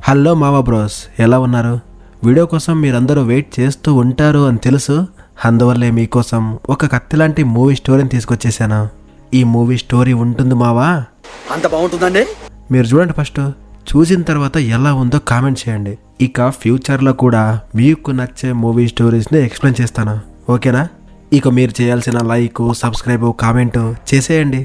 Hello మావా bros, ఎలా ఉన్నారు? వీడియో కోసం మీరందరూ వెయిట్ చేస్తూ ఉంటారు అని తెలుసు. అందువల్లే మీకోసం ఒక కత్తిలాంటి మూవీ స్టోరీని తీసుకొచ్చేసాను. ఈ మూవీ స్టోరీ ఉంటుంది మావా, అంత బాగుంటుందండి. మీరు చూడండి. ఫస్ట్ చూసిన తర్వాత ఎలా ఉందో కామెంట్ చేయండి. ఇక ఫ్యూచర్లో కూడా మీకు నచ్చే మూవీ స్టోరీస్ని ఎక్స్ప్లెయిన్ చేస్తాను, ఓకేనా? ఇక మీరు చేయాల్సిన లైక్, సబ్స్క్రైబ్, కామెంట్ చేసేయండి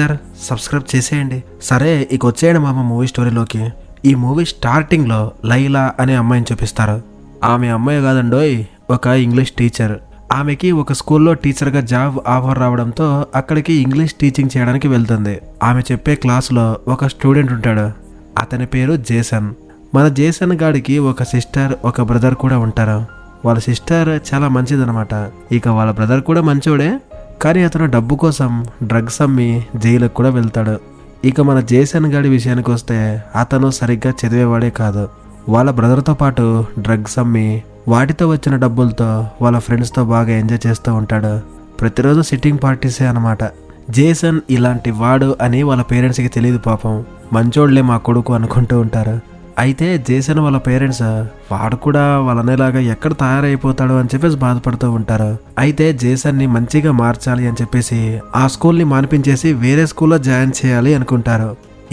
సార్, సబ్స్క్రైబ్ చేసేయండి. సరే, ఇక వచ్చేయండి మామ మూవీ స్టోరీలోకి. ఈ మూవీ స్టార్టింగ్లో లైలా అనే అమ్మాయిని చూపిస్తారు. ఆమె అమ్మాయి కాదండోయ్, ఒక ఇంగ్లీష్ టీచర్. ఆమెకి ఒక స్కూల్లో టీచర్గా జాబ్ ఆఫర్ రావడంతో అక్కడికి ఇంగ్లీష్ టీచింగ్ చేయడానికి వెళ్తుంది. ఆమె చెప్పే క్లాసులో ఒక స్టూడెంట్ ఉంటాడు. అతని పేరు జేసన్. మన జేసన్ గాడికి ఒక సిస్టర్, ఒక బ్రదర్ కూడా ఉంటారు. వాళ్ళ సిస్టర్ చాలా మంచిదనమాట. ఇక వాళ్ళ బ్రదర్ కూడా మంచోడే, కానీ అతను డబ్బు కోసం డ్రగ్స్ అమ్మి జైలుకు కూడా వెళ్తాడు. ఇక మన జేసన్ గాడి విషయానికి వస్తే అతను సరిగ్గా చదివేవాడే కాదు. వాళ్ళ బ్రదర్తో పాటు డ్రగ్స్ అమ్మి వాటితో వచ్చిన డబ్బులతో వాళ్ళ ఫ్రెండ్స్తో బాగా ఎంజాయ్ చేస్తూ ఉంటాడు. ప్రతిరోజు సిట్టింగ్ పార్టీసే అనమాట. జేసన్ ఇలాంటి వాడు అని వాళ్ళ పేరెంట్స్కి తెలియదు పాపం. మంచోళ్లే మా కొడుకు అనుకుంటూ ఉంటారు. అయితే జేసన్ వాళ్ళ పేరెంట్స్ వాడు కూడా వాళ్ళనేలాగా ఎక్కడ తయారైపోతాడు అని చెప్పేసి బాధపడుతూ ఉంటారు. అయితే జేసన్ని మంచిగా మార్చాలి అని చెప్పేసి ఆ స్కూల్ని మానిపించేసి వేరే స్కూల్లో జాయిన్ చేయాలి అనుకుంటారు.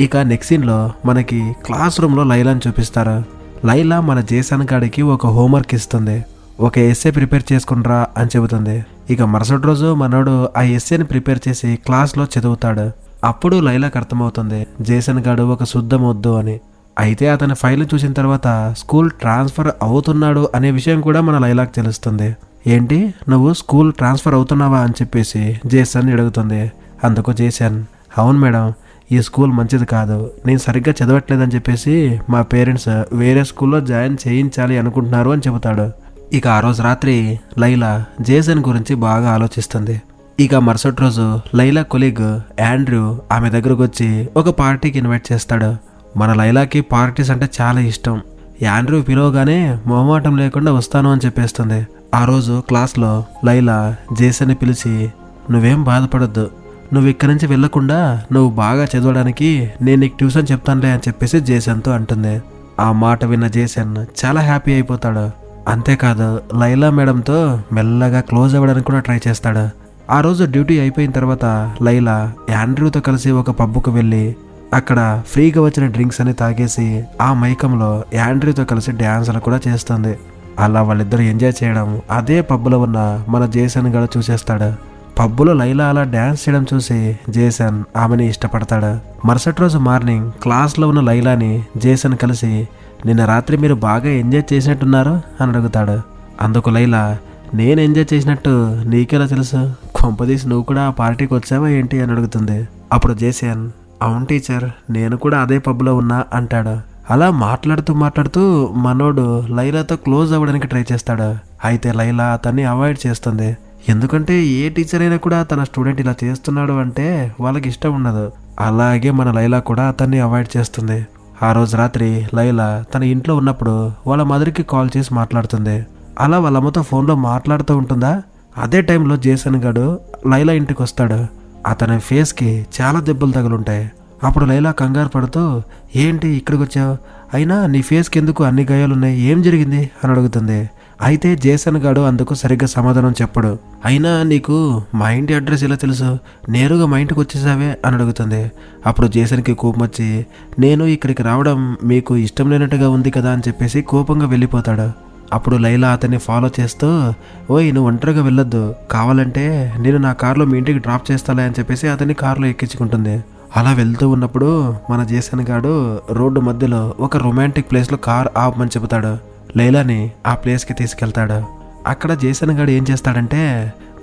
ఇక నెక్స్ట్ సీన్లో మనకి క్లాస్ రూమ్లో లైలాని చూపిస్తారు. లైలా మన జేసన్ గాడికి ఒక హోంవర్క్ ఇస్తుంది. ఒక ఎస్సే ప్రిపేర్ చేసుకుంట్రా అని చెబుతుంది. ఇక మరుసటి రోజు మనోడు ఆ ఎస్సేని ప్రిపేర్ చేసి క్లాస్లో చదువుతాడు. అప్పుడు లైలాకి అర్థమవుతుంది జేసన్ గాడు ఒక శుద్ధ మొద్దు అని. అయితే అతని ఫైల్ చూసిన తర్వాత స్కూల్ ట్రాన్స్ఫర్ అవుతున్నాడు అనే విషయం కూడా మన లైలాకి తెలుస్తుంది. ఏంటి, నువ్వు స్కూల్ ట్రాన్స్ఫర్ అవుతున్నావా అని చెప్పేసి జేసన్ అడుగుతుంది. అందుకు జేసన్, అవును మేడం, ఈ స్కూల్ మంచిది కాదు, నేను సరిగ్గా చదవట్లేదని చెప్పేసి మా పేరెంట్స్ వేరే స్కూల్లో జాయిన్ చేయించాలి అనుకుంటున్నారు అని చెబుతాడు. ఇక ఆ రోజు రాత్రి లైలా జేసన్ గురించి బాగా ఆలోచిస్తుంది. ఇక మరుసటి రోజు లైలా కొలీగ్ ఆండ్రూ ఆమె దగ్గరకు వచ్చి ఒక పార్టీకి ఇన్వైట్ చేస్తాడు. మన లైలాకి పార్టీస్ అంటే చాలా ఇష్టం. ఆండ్రూ పిలవగానే మొహమాటం లేకుండా వస్తాను అని చెప్పేస్తుంది. ఆ రోజు క్లాస్లో లైలా జేసన్ని పిలిచి, నువ్వేం బాధపడొద్దు, నువ్వు ఇక్కడి నుంచి వెళ్లకుండా నువ్వు బాగా చదవడానికి నేను నీకు ట్యూషన్ చెప్తానులే అని చెప్పేసి జేసన్తో అంటుంది. ఆ మాట విన్న జేసన్ చాలా హ్యాపీ అయిపోతాడు. అంతేకాదు లైలా మేడంతో మెల్లగా క్లోజ్ అవ్వడానికి కూడా ట్రై చేస్తాడు. ఆ రోజు డ్యూటీ అయిపోయిన తర్వాత లైలా ఆండ్రూతో కలిసి ఒక పబ్కు వెళ్ళి అక్కడ ఫ్రీగా వచ్చిన డ్రింక్స్ అని తాగేసి ఆ మైకంలో ఆండ్రూతో కలిసి డ్యాన్సులు కూడా చేస్తుంది. అలా వాళ్ళిద్దరూ ఎంజాయ్ చేయడం అదే పబ్లో ఉన్న మన జేసన్ గడ చూసేస్తాడు. పబ్బులో లైలా అలా డ్యాన్స్ చేయడం చూసి జేసన్ ఆమెని ఇష్టపడతాడు. మరుసటి రోజు మార్నింగ్ క్లాస్లో ఉన్న లైలాని జేసన్ కలిసి, నిన్న రాత్రి మీరు బాగా ఎంజాయ్ చేసినట్టున్నారు అని అడుగుతాడు. అందుకు లైలా, నేను ఎంజాయ్ చేసినట్టు నీకెలా తెలుసు, కొంపదీసి నువ్వు కూడా ఆ పార్టీకి వచ్చావా ఏంటి అని అడుగుతుంది. అప్పుడు జేసన్, అవును టీచర్, నేను కూడా అదే పబ్లో ఉన్నా అంటాడు. అలా మాట్లాడుతూ మనోడు లైలాతో క్లోజ్ అవ్వడానికి ట్రై చేస్తాడు. అయితే లైలా అతన్ని అవాయిడ్ చేస్తుంది. ఎందుకంటే ఏ టీచర్ అయినా కూడా తన స్టూడెంట్ ఇలా చేస్తున్నాడు అంటే వాళ్ళకి ఇష్టం ఉండదు. అలాగే మన లైలా కూడా అతన్ని అవాయిడ్ చేస్తుంది. ఆ రోజు రాత్రి లైలా తన ఇంట్లో ఉన్నప్పుడు వాళ్ళ మదర్కి కాల్ చేసి మాట్లాడుతుంది. అలా వాళ్ళ అమ్మతో ఫోన్లో మాట్లాడుతూ ఉంటుందా. అదే టైంలో జేసన్ గడు లైలా ఇంటికి వస్తాడు. అతని ఫేస్కి చాలా దెబ్బలు తగులుంటాయి. అప్పుడు లైలా కంగారు పడుతూ, ఏంటి ఇక్కడికి వచ్చావు, అయినా నీ ఫేస్కి ఎందుకు అన్ని గాయాలున్నాయి, ఏం జరిగింది అని అడుగుతుంది. అయితే జేసన్ గాడు అందుకు సరిగ్గా సమాధానం చెప్పడు. అయినా నీకు మా ఇంటి అడ్రస్ ఎలా తెలుసు, నేరుగా మా ఇంటికి వచ్చేసావే అని అడుగుతుంది. అప్పుడు జేసన్కి కోపం వచ్చి, నేను ఇక్కడికి రావడం మీకు ఇష్టం లేనట్టుగా ఉంది కదా అని చెప్పేసి కోపంగా వెళ్ళిపోతాడు. అప్పుడు లైలా అతన్ని ఫాలో చేస్తూ, ఓయ్ నువ్వు ఒంటరిగా వెళ్ళొద్దు, కావాలంటే నేను నా కార్లో మీ ఇంటికి డ్రాప్ చేస్తాలే అని చెప్పేసి అతన్ని కార్లో ఎక్కించుకుంటుంది. అలా వెళ్తూ ఉన్నప్పుడు మన జేసన్ గాడు రోడ్డు మధ్యలో ఒక రొమాంటిక్ ప్లేస్లో కార్ ఆపమని చెబుతాడు. లైలాని ఆ ప్లేస్కి తీసుకెళ్తాడు. అక్కడ జేసన్ గాడు ఏం చేస్తాడంటే,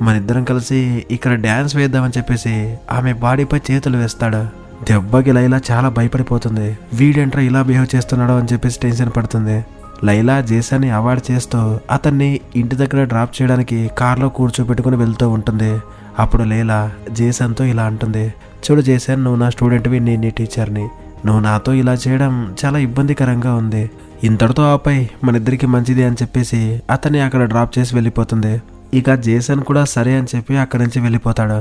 మన ఇద్దరం కలిసి ఇక్కడ డ్యాన్స్ వేద్దామని చెప్పేసి ఆమె బాడీపై చేతులు వేస్తాడు. దెబ్బకి లైలా చాలా భయపడిపోతుంది. వీడేంట్రా ఇలా బిహేవ్ చేస్తున్నాడో అని చెప్పేసి టెన్షన్ పడుతుంది. లైలా జేసన్ని అవాయిడ్ చేస్తూ అతన్ని ఇంటి దగ్గర డ్రాప్ చేయడానికి కార్లో కూర్చోబెట్టుకుని వెళ్తూ ఉంటుంది. అప్పుడు లైలా జేసన్తో ఇలా అంటుంది, చూడు జేసన్, నువ్వు నా స్టూడెంట్వి, నేను నీ టీచర్ని, నువ్వు నాతో ఇలా చేయడం చాలా ఇబ్బందికరంగా ఉంది. ఇంతటితో ఆపై మన ఇద్దరికి మంచిది అని చెప్పేసి అతన్ని అక్కడ డ్రాప్ చేసి వెళ్ళిపోతుంది. ఇక జేసన్ కూడా సరే అని చెప్పి అక్కడి నుంచి వెళ్ళిపోతాడు.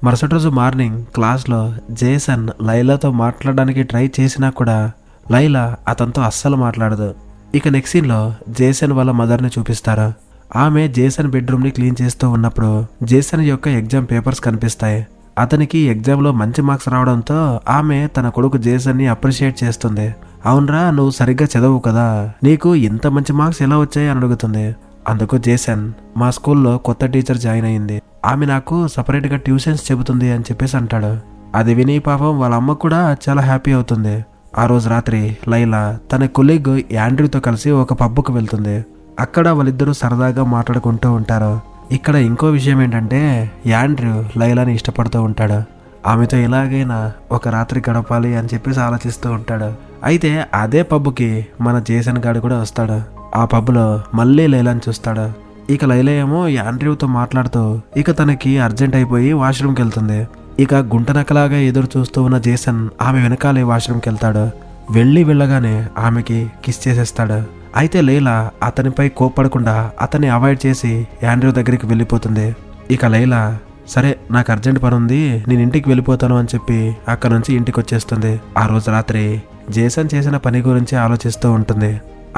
మరుసటి రోజు మార్నింగ్ క్లాస్లో జేసన్ లైలాతో మాట్లాడడానికి ట్రై చేసినా కూడా లైలా అతనితో అస్సలు మాట్లాడదు. ఇక నెక్స్ట్ సీన్లో జేసన్ వాళ్ళ మదర్ని చూపిస్తారు. ఆమె జేసన్ బెడ్రూమ్ని క్లీన్ చేస్తూ ఉన్నప్పుడు జేసన్ యొక్క ఎగ్జామ్ పేపర్స్ కనిపిస్తాయి. అతనికి ఎగ్జామ్లో మంచి మార్క్స్ రావడంతో ఆమె తన కొడుకు జేసన్ని అప్రిషియేట్ చేస్తుంది. అవునరా, నువ్వు సరిగ్గా చదవు కదా, నీకు ఇంత మంచి మార్క్స్ ఎలా వచ్చాయి అని అడుగుతుంది. అందుకు జేసన్, మా స్కూల్లో కొత్త టీచర్ జాయిన్ అయ్యింది, ఆమె నాకు సపరేట్గా ట్యూషన్స్ చెబుతుంది అని చెప్పేసి అంటాడు. అది విని పాపం వాళ్ళ అమ్మ కూడా చాలా హ్యాపీ అవుతుంది. ఆ రోజు రాత్రి లైలా తన కొలీగ్ యాండ్రూతో కలిసి ఒక పబ్కు వెళ్తుంది. అక్కడ వాళ్ళిద్దరూ సరదాగా మాట్లాడుకుంటూ ఉంటారు. ఇక్కడ ఇంకో విషయం ఏంటంటే యాండ్రూ లైలాని ఇష్టపడుతూ ఉంటాడు. ఆమెతో ఎలాగైనా ఒక రాత్రి గడపాలి అని చెప్పేసి ఆలోచిస్తూ ఉంటాడు. అయితే అదే పబ్కి మన జేసన్ గాడు కూడా వస్తాడు. ఆ పబ్లో మళ్ళీ లైలాని చూస్తాడు. ఇక లైలా ఏమో యాండ్రూతో మాట్లాడుతూ ఇక తనకి అర్జెంట్ అయిపోయి వాష్రూమ్కి వెళ్తుంది. ఇక గుంటనక్కలాగా ఎదురు చూస్తూ ఉన్న జేసన్ ఆమె వెనకాలే వాష్రూమ్కి వెళ్తాడు. వెళ్ళగానే ఆమెకి కిస్ చేసేస్తాడు. అయితే లైలా అతనిపై కోప్పడకుండా అతన్ని అవాయిడ్ చేసి యాండ్రూ దగ్గరికి వెళ్ళిపోతుంది. ఇక లైలా, సరే నాకు అర్జెంట్ పని ఉంది, నేను ఇంటికి వెళ్ళిపోతాను అని చెప్పి అక్కడ నుంచి ఇంటికి వచ్చేస్తుంది. ఆ రోజు రాత్రి జేసన్ చేసిన పని గురించి ఆలోచిస్తూ ఉంటుంది.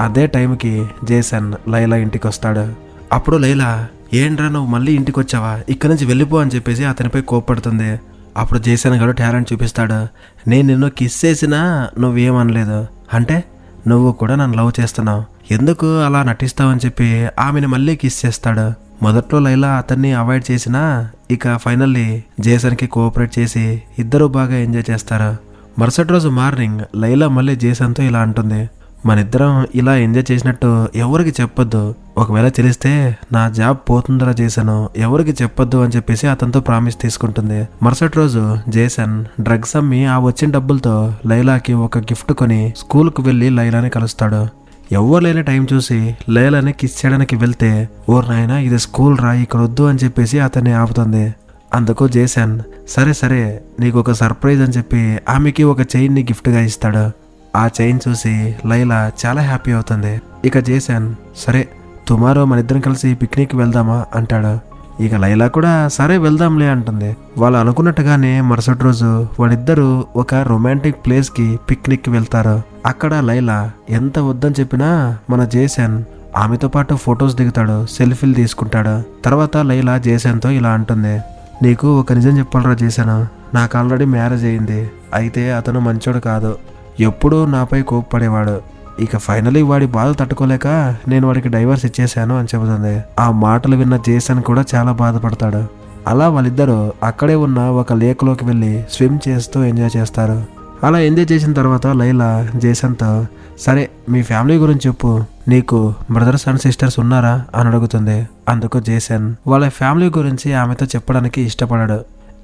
అదే టైంకి జేసన్ లైలా ఇంటికి వస్తాడు. అప్పుడు లైలా, ఏంట్రా నువ్వు మళ్ళీ ఇంటికి వచ్చావా, ఇక్కడి నుంచి వెళ్ళిపో అని చెప్పేసి అతనిపై కోప్పడుతుంది. అప్పుడు జేసన్ గారు టాలెంట్ చూపిస్తాడు. నేను నిన్ను కిస్ చేసినా నువ్వేమనలేదు, అంటే నువ్వు కూడా నన్ను లవ్ చేస్తున్నావు, ఎందుకు అలా నటిస్తావని చెప్పి ఆమెను మళ్ళీ కిస్ చేస్తాడు. మొదట్లో లైలా అతన్ని అవాయిడ్ చేసినా ఇక ఫైనల్లీ జేసన్కి కోఆపరేట్ చేసి ఇద్దరూ బాగా ఎంజాయ్ చేస్తారు. మరుసటి రోజు మార్నింగ్ లైలా మళ్ళీ జేసన్తో ఇలా అంటుంది, మనిద్దరం ఇలా ఎంజాయ్ చేసినట్టు ఎవరికి చెప్పొద్దు, ఒకవేళ తెలిస్తే నా జాబ్ పోతుందరా జేసన్, ఎవరికి చెప్పొద్దు అని చెప్పేసి అతనితో ప్రామిస్ తీసుకుంటుంది. మరుసటి రోజు జేసన్ డ్రగ్స్ అమ్మి ఆ వచ్చిన డబ్బులతో లైలాకి ఒక గిఫ్ట్ కొని స్కూల్కు వెళ్ళి లైలాని కలుస్తాడు. ఎవరు లేని టైం చూసి లైలాని కిస్ చేయడానికి వెళ్తే, ఓ నాయనా ఇది స్కూల్ రా, ఇక్కడ వద్దు అని చెప్పేసి అతన్ని ఆపుతుంది. అందుకు జేసన్, సరే సరే నీకు ఒక సర్ప్రైజ్ అని చెప్పి ఆమెకి ఒక చైన్ని గిఫ్ట్గా ఇస్తాడు. ఆ చైన్ చూసి లైలా చాలా హ్యాపీ అవుతుంది. ఇక జేసన్, సరే టుమారో మన ఇద్దరం కలిసి పిక్నిక్ వెళ్దామా అంటాడు. ఇక లైలా కూడా సరే వెళ్దాంలే అంటుంది. వాళ్ళు అనుకున్నట్టుగానే మరుసటి రోజు వాళ్ళిద్దరూ ఒక రొమాంటిక్ ప్లేస్కి పిక్నిక్కి వెళ్తారు. అక్కడ లైలా ఎంత వద్దని చెప్పినా మన జేసన్ ఆమెతో పాటు ఫొటోస్ దిగుతాడు, సెల్ఫీలు తీసుకుంటాడు. తర్వాత లైలా జేసన్తో ఇలా అంటుంది, నీకు ఒక నిజం చెప్పాలరా జేసన్, నాకు ఆల్రెడీ మ్యారేజ్ అయింది, అయితే అతను మంచోడు కాదు, ఎప్పుడూ నాపై కోప్పడేవాడు. ఇక ఫైనలీ వాడి బాధ తట్టుకోలేక నేను వాడికి డైవర్స్ ఇచ్చేశాను అని చెబుతుంది. ఆ మాటలు విన్న జేసన్ కూడా చాలా బాధపడతాడు. అలా వాళ్ళిద్దరూ అక్కడే ఉన్న ఒక లేక్లోకి వెళ్ళి స్విమ్ చేస్తూ ఎంజాయ్ చేస్తారు. అలా ఎంజాయ్ చేసిన తర్వాత లైలా జేసన్తో, సరే మీ ఫ్యామిలీ గురించి చెప్పు, నీకు బ్రదర్స్ అండ్ సిస్టర్స్ ఉన్నారా అని అడుగుతుంది. అందుకు జేసన్ వాళ్ళ ఫ్యామిలీ గురించి ఆమెతో చెప్పడానికి ఇష్టపడాడు.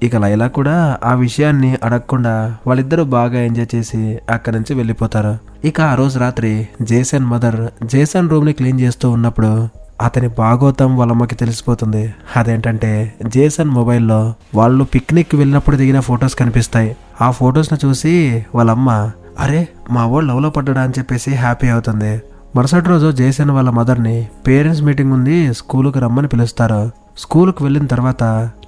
ఇక లైలా కూడా ఆ విషయాన్ని అడగకుండా వాళ్ళిద్దరూ బాగా ఎంజాయ్ చేసి అక్కడి నుంచి వెళ్ళిపోతారు. ఇక ఆ రోజు రాత్రి జేసన్ మదర్ జేసన్ రూమ్ని క్లీన్ చేస్తూ ఉన్నప్పుడు అతని భాగోతం వాళ్ళమ్మకి తెలిసిపోతుంది. అదేంటంటే జేసన్ మొబైల్లో వాళ్ళు పిక్నిక్ వెళ్ళినప్పుడు దిగిన ఫొటోస్ కనిపిస్తాయి. ఆ ఫొటోస్ని చూసి వాళ్ళమ్మ, అరే మా వాడు లవ్లో పడ్డా అని చెప్పేసి హ్యాపీ అవుతుంది. మరుసటి రోజు జేసన్ వాళ్ళ మదర్ని పేరెంట్స్ మీటింగ్ ఉంది, స్కూలుకు రమ్మని పిలుస్తారు. స్కూల్కి వెళ్ళిన తర్వాత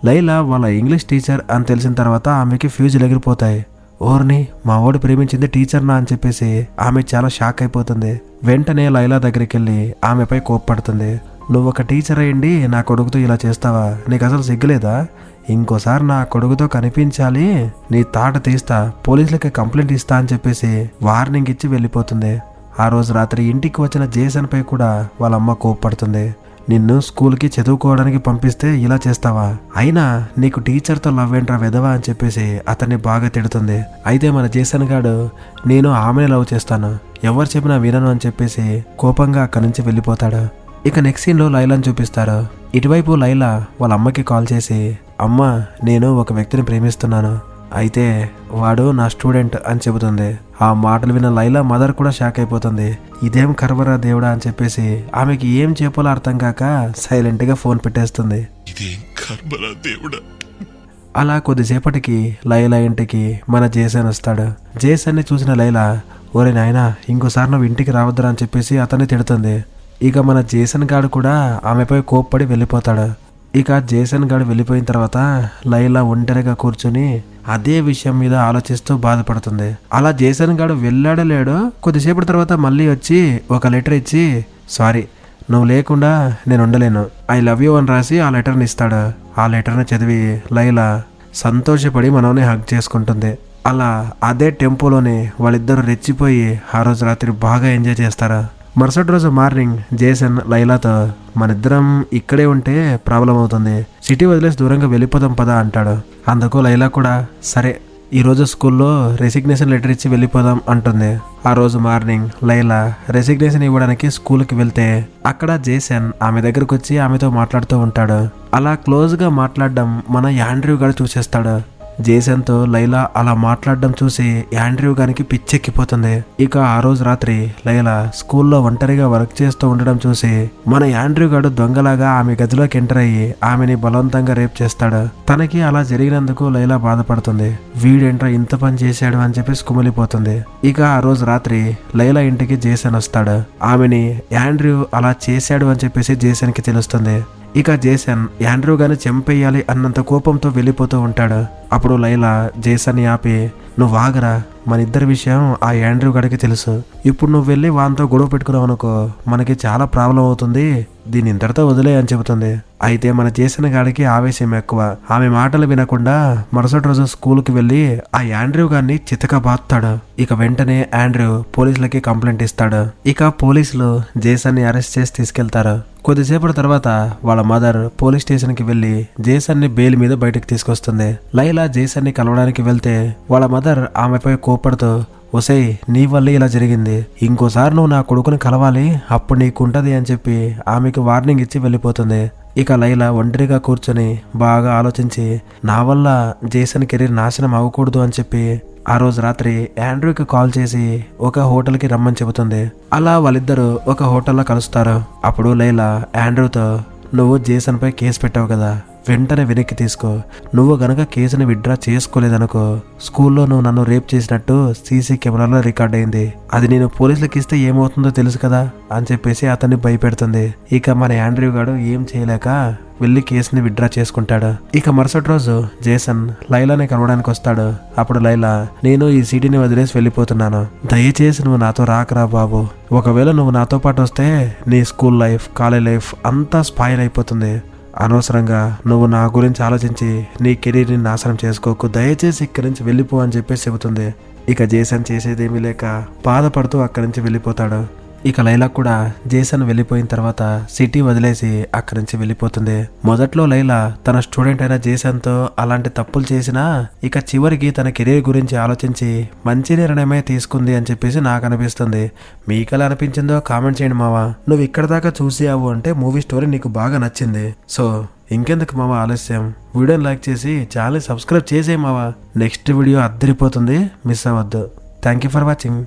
లైలా వాళ్ళ ఇంగ్లీష్ టీచర్ అని తెలిసిన తర్వాత ఆమెకి ఫ్యూజులు ఎగిరిపోతాయి. ఓర్ని మా వాడు ప్రేమించింది టీచర్నా అని చెప్పేసి ఆమె చాలా షాక్ అయిపోతుంది. వెంటనే లైలా దగ్గరికి వెళ్ళి ఆమెపై కోప్పడుతుంది. నువ్వు ఒక టీచర్ అయ్యండి నా కొడుకుతో ఇలా చేస్తావా, నీకు అసలు సిగ్గులేదా, ఇంకోసారి నా కొడుకుతో కనిపించాలి నీ తాట తీస్తా, పోలీసులకి కంప్లైంట్ ఇస్తా అని చెప్పేసి వార్నింగ్ ఇచ్చి వెళ్ళిపోతుంది. ఆ రోజు రాత్రి ఇంటికి వచ్చిన జేసన్ పై కూడా వాళ్ళ అమ్మ కోప్పడుతుంది. నిన్ను స్కూల్కి చదువుకోవడానికి పంపిస్తే ఇలా చేస్తావా, అయినా నీకు టీచర్తో లవ్ ఏంట్రా వెదవా అని చెప్పేసి అతన్ని బాగా తిడుతుంది. అయితే మన జేసన్ గాడు, నేను ఆమెను లవ్ చేస్తాను, ఎవరు చెప్పినా వినను అని చెప్పేసి కోపంగా అక్కడి నుంచి వెళ్ళిపోతాడు. ఇక నెక్స్ట్ సీన్లో లైలాని చూపిస్తారు. ఇటువైపు లైలా వాళ్ళ అమ్మకి కాల్ చేసి, అమ్మ నేను ఒక వ్యక్తిని ప్రేమిస్తున్నాను, అయితే వాడు నా స్టూడెంట్ అని చెబుతుంది. ఆ మాటలు విన్న లైలా మదర్ కూడా షాక్ అయిపోతుంది. ఇదేం కర్వరా దేవుడా అని చెప్పేసి ఆమెకి ఏం చెప్పాలో అర్థం కాక సైలెంట్గా ఫోన్ పెట్టేస్తుంది. అలా కొద్దిసేపటికి లైలా ఇంటికి మన జేసన్ వస్తాడు. జేసన్ని చూసిన లైలా, ఓరే నాయనా ఇంకోసారి నువ్వు ఇంటికి రావద్దురా అని చెప్పేసి అతన్ని తిడుతుంది. ఇక మన జేసన్ గాడు కూడా ఆమెపై కోప్పడి వెళ్ళిపోతాడు. ఇక జేసన్ గాడు వెళ్ళిపోయిన తర్వాత లైలా ఒంటరిగా కూర్చుని అదే విషయం మీద ఆలోచిస్తూ బాధపడుతుంది. అలా జేసన్ గాడు వెళ్ళాడో లేడో కొద్దిసేపటి తర్వాత మళ్ళీ వచ్చి ఒక లెటర్ ఇచ్చి, సారీ నువ్వు లేకుండా నేను ఉండలేను, ఐ లవ్ యూ అని రాసి ఆ లెటర్ని ఇస్తాడు. ఆ లెటర్ని చదివి లైలా సంతోషపడి మనోని హగ్ చేసుకుంటుంది. అలా అదే టెంపోలోనే వాళ్ళిద్దరూ రెచ్చిపోయి ఆ రోజు రాత్రి బాగా ఎంజాయ్ చేస్తారు. మరుసటి రోజు మార్నింగ్ జేసన్ లైలాతో మనిద్దరం ఇక్కడే ఉంటే ప్రాబ్లం అవుతుంది, సిటీ వదిలేసి దూరంగా వెళ్ళిపోదాం పదా అంటాడు. అందుకు లైలా కూడా సరే ఈరోజు స్కూల్లో రెసిగ్నేషన్ లెటర్ ఇచ్చి వెళ్ళిపోదాం అంటుంది. ఆ రోజు మార్నింగ్ లైలా రెసిగ్నేషన్ ఇవ్వడానికి స్కూల్కి వెళ్తే అక్కడ జేసన్ ఆమె దగ్గరకు వచ్చి ఆమెతో మాట్లాడుతూ ఉంటాడు. అలా క్లోజ్గా మాట్లాడడం మన యాండ్రూ గారు చూసేస్తాడు. జేసన్తో లైలా అలా మాట్లాడడం చూసి యాండ్రూ గారికి పిచ్చెక్కిపోతుంది. ఇక ఆ రోజు రాత్రి లైలా స్కూల్లో ఒంటరిగా వర్క్ చేస్తూ ఉండడం చూసి మన యాండ్రూ గారు దొంగలాగా ఆమె గదిలోకి ఎంటర్ అయ్యి ఆమెని బలవంతంగా రేప్ చేస్తాడు. తనకి అలా జరిగినందుకు లైలా బాధపడుతుంది. వీడేంట్రా ఇంత పని చేశాడు అని చెప్పేసి కుమిలిపోతుంది. ఇక ఆ రోజు రాత్రి లైలా ఇంటికి జేసన్ వస్తాడు. ఆమెని యాండ్రూ అలా చేశాడు అని చెప్పేసి జేసన్ కి తెలుస్తుంది. ఇక జేసన్ యాండ్రూ గాని చంపేయాలి అన్నంత కోపంతో వెళ్ళిపోతూ ఉంటాడు. అప్పుడు లైలా జేసన్ని ఆపి, నువ్వు ఆగరా, మన ఇద్దరి విషయం ఆ యాండ్రూ గడికి తెలుసు, ఇప్పుడు నువ్వు వెళ్ళి వాంతో గొడవ పెట్టుకున్నావు అనుకో మనకి చాలా ప్రాబ్లం అవుతుంది, దీని ఇంతటితో వదిలే అని చెబుతుంది. అయితే మన జేసన్ గాడికి ఆవేశం ఎక్కువ. ఆమె మాటలు వినకుండా మరుసటి రోజు స్కూల్కి వెళ్ళి ఆ యాండ్రూ గారిని చితక బాత్తాడు. ఇక వెంటనే యాండ్రూ పోలీసులకి కంప్లైంట్ ఇస్తాడు. ఇక పోలీసులు జేసన్ని అరెస్ట్ చేసి తీసుకెళ్తారు. కొద్దిసేపటి తర్వాత వాళ్ళ మదర్ పోలీస్ స్టేషన్ కి వెళ్లి జేసన్ ని బెయిల్ మీద బయటకు తీసుకొస్తుంది. లైలా జేసన్ ని కలవడానికి వెళ్తే వాళ్ళ మదర్ ఆమెపై కోపడుతూ, ఒసేయ్ నీ వల్లే ఇలా జరిగింది, ఇంకోసారి నువ్వు నా కొడుకుని కలవాలి అప్పుడు నీకుంటది అని చెప్పి ఆమెకు వార్నింగ్ ఇచ్చి వెళ్ళిపోతుంది. ఇక లైలా ఒంటరిగా కూర్చొని బాగా ఆలోచించి నా వల్ల జేసన్ కెరీర్ నాశనం అవ్వకూడదు అని చెప్పి ఆ రోజు రాత్రి యాండ్రూకి కాల్ చేసి ఒక హోటల్కి రమ్మని చెబుతుంది. అలా వాళ్ళిద్దరూ ఒక హోటల్లో కలుస్తారు. అప్పుడు లైలా యాండ్రూతో, నువ్వు జేసన్ పై కేసు పెట్టావు కదా, వెంటనే వెనక్కి తీసుకో, నువ్వు గనక కేసుని విత్డ్రా చేసుకోలేదనుకో స్కూల్లో నువ్వు నన్ను రేప్ చేసినట్టు సీసీ కెమెరాలో రికార్డ్ అయింది, అది నేను పోలీసులకు ఇస్తే ఏమవుతుందో తెలుసు కదా అని చెప్పేసి అతన్ని భయపెడుతుంది. ఇక మన యాండ్రూ గాడు ఏం చేయలేక వెళ్ళి కేసుని విత్డ్రా చేసుకుంటాడు. ఇక మరుసటి రోజు జేసన్ లైలాని కలవడానికి వస్తాడు. అప్పుడు లైలా, నేను ఈ సిటీని వదిలేసి వెళ్ళిపోతున్నాను, దయచేసి నువ్వు నాతో రాకరా బాబు, ఒకవేళ నువ్వు నాతో పాటు వస్తే నీ స్కూల్ లైఫ్ కాలేజ్ లైఫ్ అంతా స్పాయిల్ అయిపోతుంది, అనవసరంగా నువ్వు నా గురించి ఆలోచించి నీ కెరీర్ని నాశనం చేసుకోకు, దయచేసి ఇక్కడి నుంచి వెళ్ళిపో అని చెప్పేసి చెబుతుంది. ఇక జేసన్ చేసేదేమీ లేక బాధపడుతూ అక్కడి నుంచి వెళ్ళిపోతాడు. ఇక లైలా కూడా జేసన్ వెళ్ళిపోయిన తర్వాత సిటీ వదిలేసి అక్కడి నుంచి వెళ్ళిపోతుంది. మొదట్లో లైలా తన స్టూడెంట్ అయిన జేసన్తో అలాంటి తప్పులు చేసినా ఇక చివరికి తన కెరీర్ గురించి ఆలోచించి మంచి నిర్ణయమే తీసుకుంది అని చెప్పేసి నాకు అనిపిస్తుంది. మీకు ఎలా అనిపించిందో కామెంట్ చేయండి మావా. నువ్వు ఇక్కడ దాకా చూసావు అంటే మూవీ స్టోరీ నీకు బాగా నచ్చింది. సో ఇంకెందుకు మావా ఆలస్యం, వీడియోని లైక్ చేసి ఛానల్ సబ్స్క్రైబ్ చేసే మావా. నెక్స్ట్ వీడియో అద్దరిపోతుంది, మిస్ అవ్వద్దు. Thank you for watching.